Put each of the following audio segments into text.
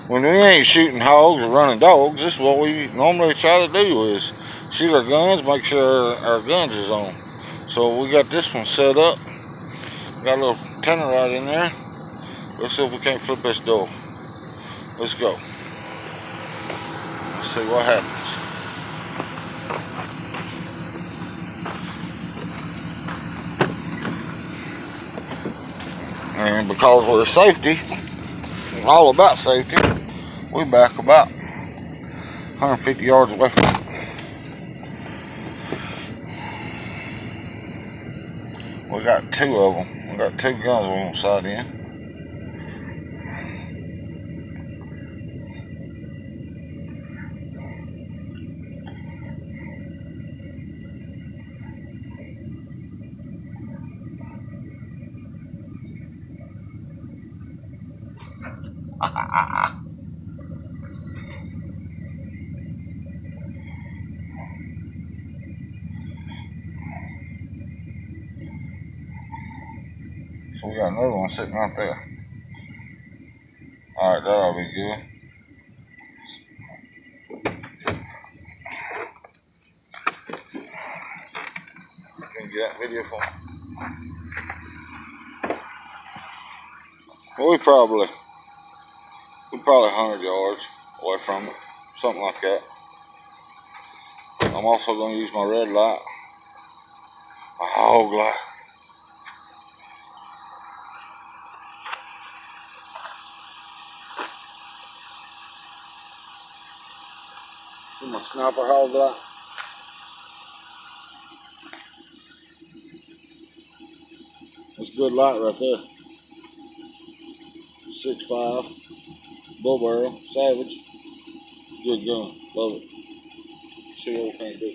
when we ain't shooting hogs or running dogs, this is what we normally try to do is shoot our guns, make sure our guns is on. So we got this one set up. Got a little tannerite in there. Let's see if we can't flip this door. Let's go. Let's see what happens. And because of the safety, all about safety, we back about 150 yards away from it. We got two of them. We got two guns we want sight in. So we got another one sitting right there. Alright, that'll be good. Can you get that video for me? Well, we probably 100 yards away from it. Something like that. I'm also going to use my red light. My hog light. With my sniper hog light. That's good light right there. 6.5 bull barrel, savage. Good gun, love it. See what we can do.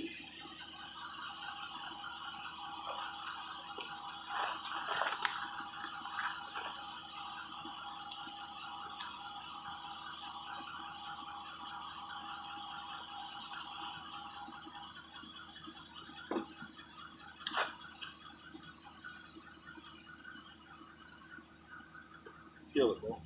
Kill it, boy.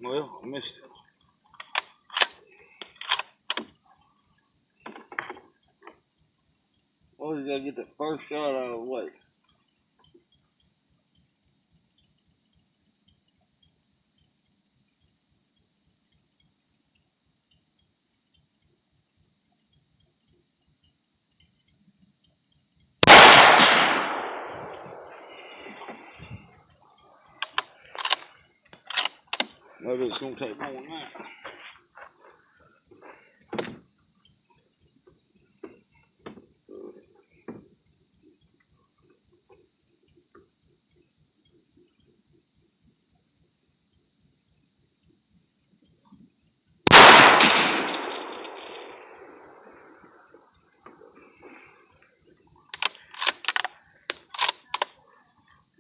Well, I missed it. Well, you gotta get that first shot out of the way. Maybe it's gonna take more than that.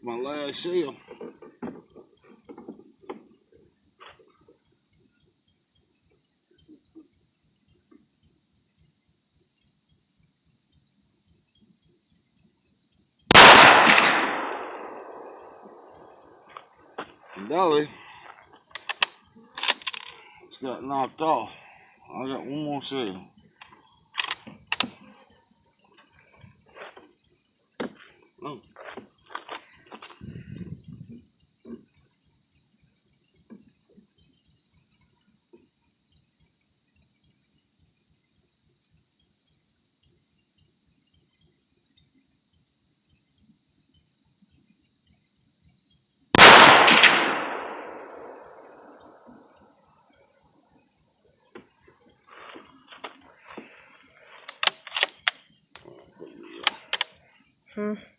My last shell. Dolly, it's got knocked off. I got one more shell. Oh. Hmm.